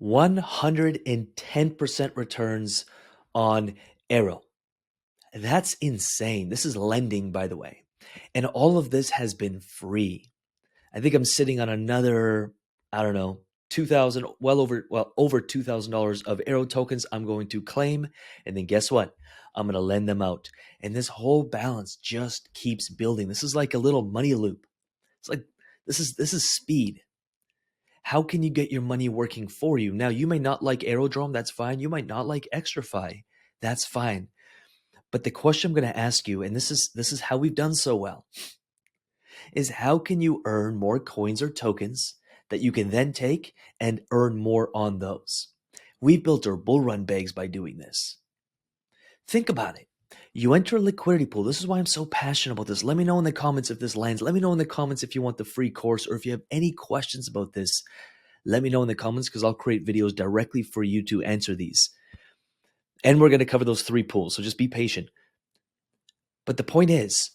110% returns on AERO. That's insane. This is lending, by the way. And all of this has been free. I think I'm sitting on another, I don't know, 2000, over $2,000 of AERO tokens I'm going to claim. And then guess what? I'm going to lend them out. And this whole balance just keeps building. This is like a little money loop. It's like this is speed. How can you get your money working for you? Now, you may not like Aerodrome, that's fine. You might not like ExtraFi, that's fine. But the question I'm going to ask you, and this is how we've done so well, is how can you earn more coins or tokens that you can then take and earn more on those? We've built our bull run bags by doing this. Think about it. You enter a liquidity pool. This is why I'm so passionate about this. Let me know in the comments if this lands. Let me know in the comments if you want the free course or if you have any questions about this. Let me know in the comments because I'll create videos directly for you to answer these. And we're going to cover those three pools, so just be patient. But the point is,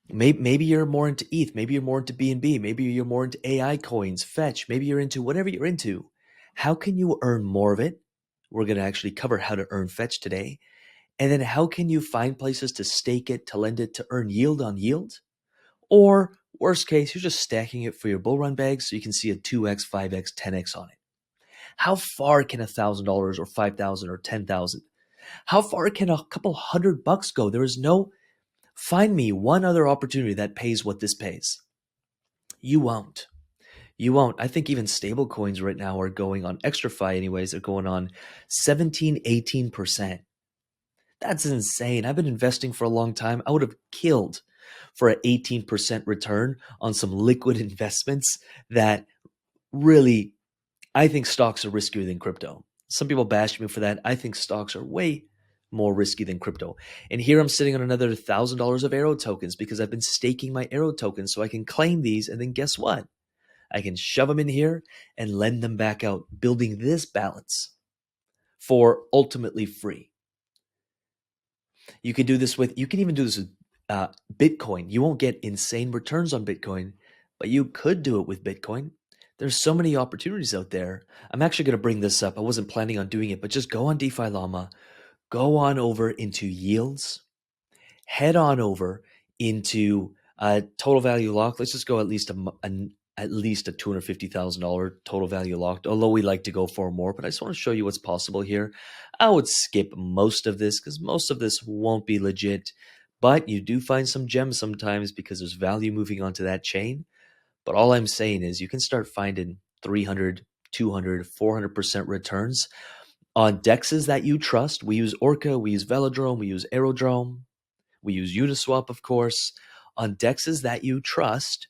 maybe you're more into ETH, maybe you're more into BNB, maybe you're more into AI coins, Fetch, maybe you're into whatever you're into. How can you earn more of it? We're going to actually cover how to earn Fetch today. And then how can you find places to stake it, to lend it, to earn yield on yield? Or worst case, you're just stacking it for your bull run bag so you can see a 2x, 5x, 10x on it. How far can $1,000 or $5,000 or $10,000? How far can a couple $100 go? There is no, find me one other opportunity that pays what this pays. You won't. You won't. I think even stable coins right now are going on ExtraFi anyways. They're going on 17, 18%. That's insane. I've been investing for a long time. I would have killed for an 18% return on some liquid investments that really, I think stocks are riskier than crypto. Some people bash me for that. I think stocks are way more risky than crypto. And here I'm sitting on another $1,000 of AERO tokens because I've been staking my AERO tokens so I can claim these. And then guess what? I can shove them in here and lend them back out, building this balance for ultimately free. You can do this with, you can even do this with Bitcoin. You won't get insane returns on Bitcoin, but you could do it with Bitcoin. There's so many opportunities out there. I'm actually going to bring this up. I wasn't planning on doing it, but just go on DeFi Llama, go on over into yields, head on over into total value locked. Let's just go at least a $250,000 total value locked, although we like to go for more, but I just want to show you what's possible here. I would skip most of this because most of this won't be legit, but you do find some gems sometimes because there's value moving onto that chain. But all I'm saying is you can start finding 300, 200, 400% returns on dexes that you trust. We use Orca, we use Velodrome, we use Aerodrome, we use Uniswap, of course, on dexes that you trust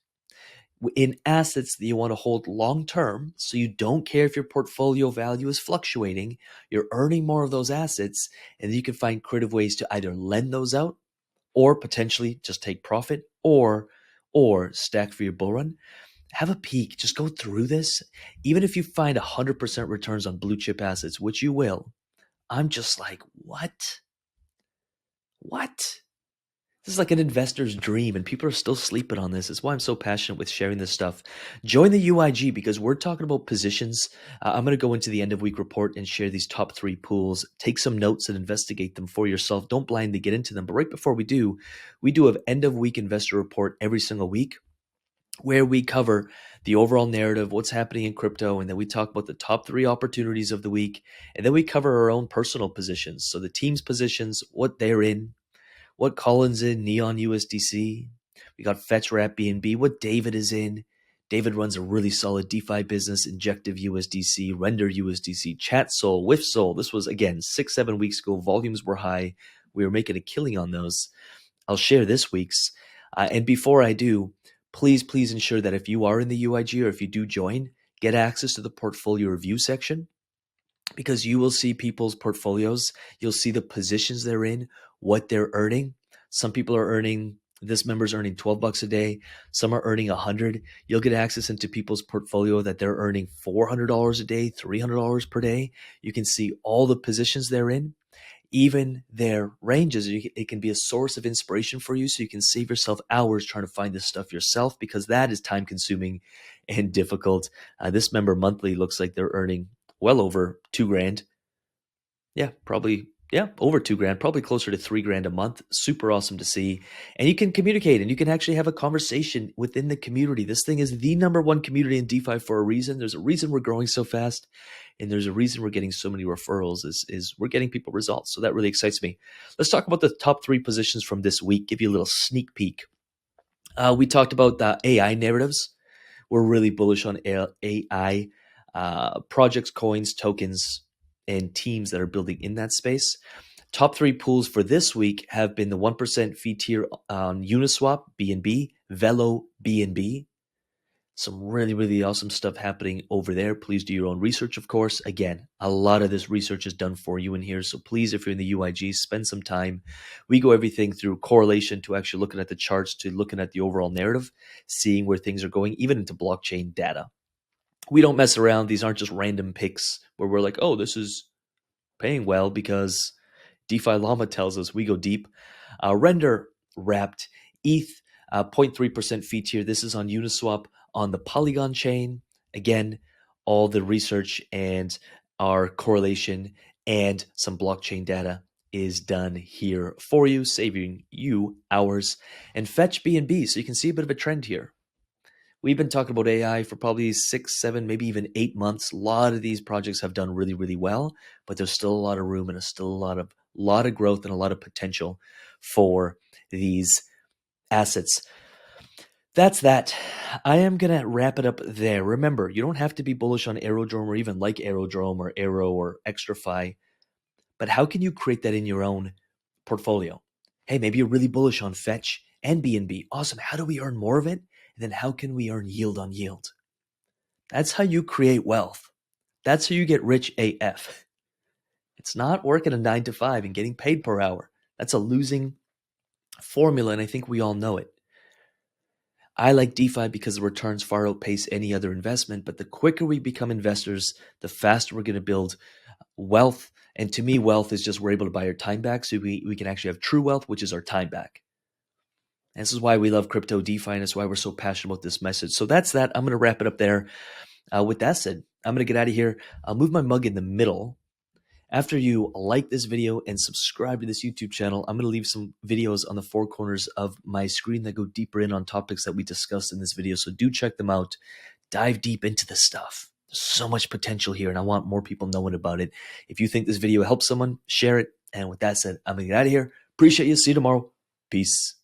in assets that you want to hold long term, so you don't care if your portfolio value is fluctuating. You're earning more of those assets, and you can find creative ways to either lend those out or potentially just take profit or stack for your bull run. Have a peek. Just go through this. Even if you find 100% returns on blue chip assets, which you will, I'm just like, what? This is like an investor's dream, and people are still sleeping on this. It's why I'm so passionate with sharing this stuff. Join the UIG because we're talking about positions. I'm going to go into the end of week report and share these top 3 pools. Take some notes and investigate them for yourself. Don't blindly get into them. But right before we do have end of week investor report every single week where we cover the overall narrative, what's happening in crypto, and then we talk about the top 3 opportunities of the week. And then we cover our own personal positions. So the team's positions, what they're in, what Colin's in, Neon USDC. We got Fetch Wrap BNB, what David is in. David runs a really solid DeFi business, Injective USDC, Render USDC, ChatSoul, WiffSoul. This was, again, 6-7 weeks ago. Volumes were high. We were making a killing on those. I'll share this week's. And before I do, please ensure that if you are in the UIG or if you do join, get access to the portfolio review section, because you will see people's portfolios. You'll see the positions they're in, what they're earning. Some people are earning, this member's earning $12 a day. Some are earning $100. You'll get access into people's portfolio that they're earning $400 a day, $300 per day. You can see all the positions they're in, even their ranges. It can be a source of inspiration for you, so you can save yourself hours trying to find this stuff yourself, because that is time consuming and difficult. This member monthly looks like they're earning well over 2 grand. Yeah, probably. Yeah, over 2 grand, probably closer to 3 grand a month. Super awesome to see. And you can communicate and you can actually have a conversation within the community. This thing is the #1 community in DeFi for a reason. There's a reason we're growing so fast. And there's a reason we're getting so many referrals is we're getting people results. So that really excites me. Let's talk about the top 3 positions from this week, give you a little sneak peek. We talked about the AI narratives. We're really bullish on AI projects, coins, tokens, and teams that are building in that space. Top 3 pools for this week have been the 1% fee tier on Uniswap, BNB, Velo, BNB. Some really, really awesome stuff happening over there. Please do your own research, of course. Again, a lot of this research is done for you in here. So please, if you're in the UIG, spend some time. We go everything through correlation to actually looking at the charts to looking at the overall narrative, seeing where things are going, even into blockchain data. We don't mess around. These aren't just random picks where we're like, oh, this is paying well because DeFi Llama tells us. We go deep. Render wrapped ETH, 0.3% fee tier. This is on Uniswap on the Polygon chain. Again, all the research and our correlation and some blockchain data is done here for you, saving you hours. And Fetch BNB, so you can see a bit of a trend here. We've been talking about AI for probably 6, 7, maybe even 8 months. A lot of these projects have done really, really well, but there's still a lot of room and there's still a lot of growth and a lot of potential for these assets. That's that. I am going to wrap it up there. Remember, you don't have to be bullish on Aerodrome or even like Aerodrome or AERO or ExtraFi, but how can you create that in your own portfolio? Hey, maybe you're really bullish on Fetch and BNB. Awesome. How do we earn more of it? And then how can we earn yield on yield? That's how you create wealth. That's how you get rich AF. It's not working a 9 to 5 and getting paid per hour. That's a losing formula, and I think we all know it. I like DeFi because the returns far outpace any other investment, but the quicker we become investors, the faster we're going to build wealth. And to me, wealth is just we're able to buy our time back, so we can actually have true wealth, which is our time back. And this is why we love crypto DeFi, and that's why we're so passionate about this message. So that's that. I'm going to wrap it up there. With that said, I'm going to get out of here. I'll move my mug in the middle. After you like this video and subscribe to this YouTube channel, I'm going to leave some videos on the 4 corners of my screen that go deeper in on topics that we discussed in this video. So do check them out. Dive deep into this stuff. There's so much potential here, and I want more people knowing about it. If you think this video helps someone, share it. And with that said, I'm going to get out of here. Appreciate you. See you tomorrow. Peace.